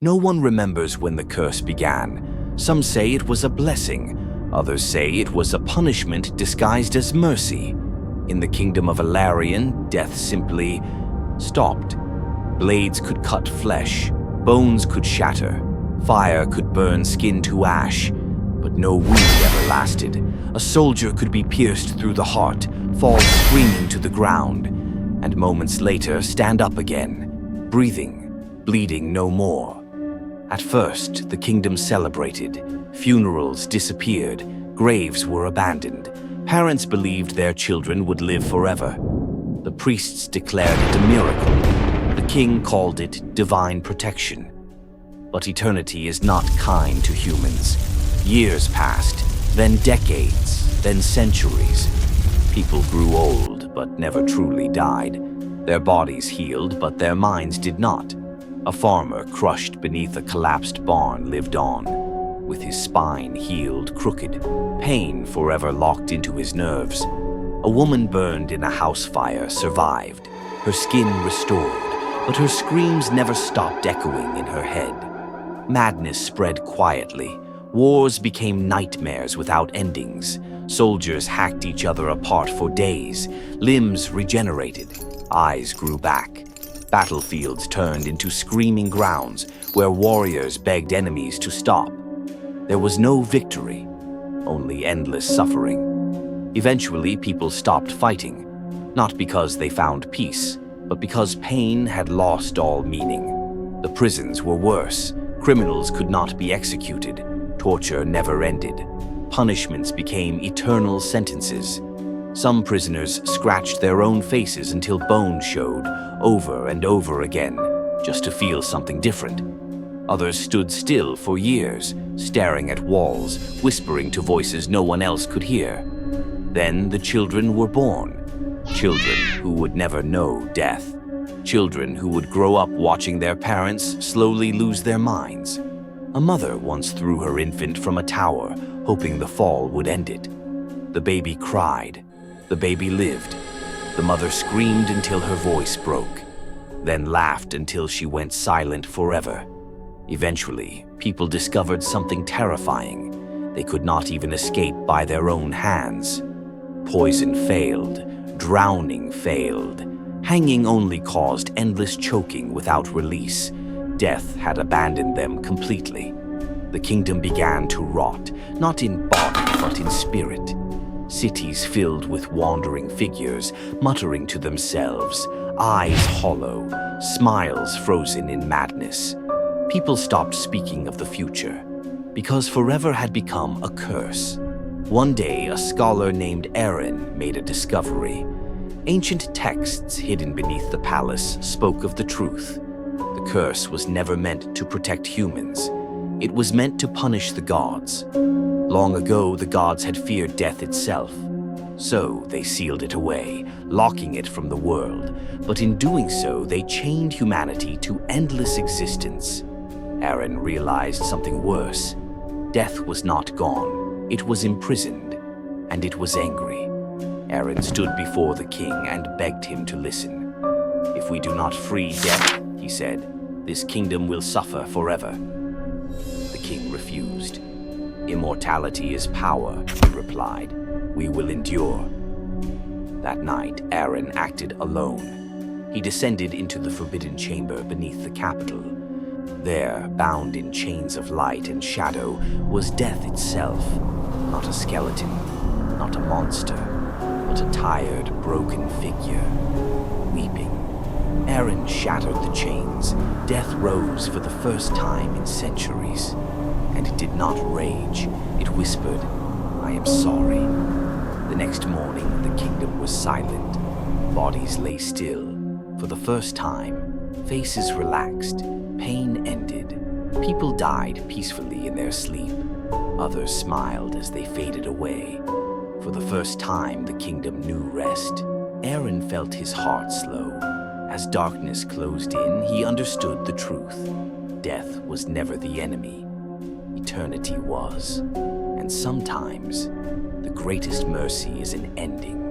No one remembers when the curse began. Some say it was a blessing. Others say it was a punishment disguised as mercy. In the kingdom of Ilarion, death simply stopped. Blades could cut flesh, bones could shatter, fire could burn skin to ash, but no wound ever lasted. A soldier could be pierced through the heart, fall screaming to the ground, and moments later stand up again, breathing, bleeding no more. At first, the kingdom celebrated. Funerals disappeared, graves were abandoned. Parents believed their children would live forever. The priests declared it a miracle. The king called it divine protection. But eternity is not kind to humans. Years passed, then decades, then centuries. People grew old, but never truly died. Their bodies healed, but their minds did not. A farmer crushed beneath a collapsed barn lived on, with his spine healed crooked, pain forever locked into his nerves. A woman burned in a house fire survived, her skin restored, but her screams never stopped echoing in her head. Madness spread quietly. Wars became nightmares without endings. Soldiers hacked each other apart for days. Limbs regenerated. Eyes grew back. Battlefields turned into screaming grounds where warriors begged enemies to stop. There was no victory, only endless suffering. Eventually, people stopped fighting, not because they found peace, but because pain had lost all meaning. The prisons were worse. Criminals could not be executed. Torture never ended. Punishments became eternal sentences. Some prisoners scratched their own faces until bones showed, over and over again, just to feel something different. Others stood still for years, staring at walls, whispering to voices no one else could hear. Then the children were born. Children who would never know death. Children who would grow up watching their parents slowly lose their minds. A mother once threw her infant from a tower, hoping the fall would end it. The baby cried. The baby lived. The mother screamed until her voice broke, then laughed until she went silent forever. Eventually, people discovered something terrifying. They could not even escape by their own hands. Poison failed. Drowning failed. Hanging only caused endless choking without release. Death had abandoned them completely. The kingdom began to rot, not in body but in spirit. Cities filled with wandering figures, muttering to themselves, eyes hollow, smiles frozen in madness. People stopped speaking of the future, because forever had become a curse. One day, a scholar named Aaron made a discovery. Ancient texts hidden beneath the palace spoke of the truth. The curse was never meant to protect humans. It was meant to punish the gods. Long ago, the gods had feared death itself. So they sealed it away, locking it from the world. But in doing so, they chained humanity to endless existence. Aaron realized something worse. Death was not gone. It was imprisoned, and it was angry. Aaron stood before the king and begged him to listen. "If we do not free death," he said, "this kingdom will suffer forever." The king refused. "Immortality is power," he replied. "We will endure." That night, Aaron acted alone. He descended into the forbidden chamber beneath the capital. There, bound in chains of light and shadow, was death itself. Not a skeleton, not a monster, but a tired, broken figure, weeping. Aaron shattered the chains. Death rose for the first time in centuries. And it did not rage. It whispered, "I am sorry." The next morning, the kingdom was silent. Bodies lay still. For the first time, faces relaxed. Pain ended. People died peacefully in their sleep. Others smiled as they faded away. For the first time, the kingdom knew rest. Aaron felt his heart slow. As darkness closed in, he understood the truth. Death was never the enemy. Eternity was. And sometimes, the greatest mercy is an ending.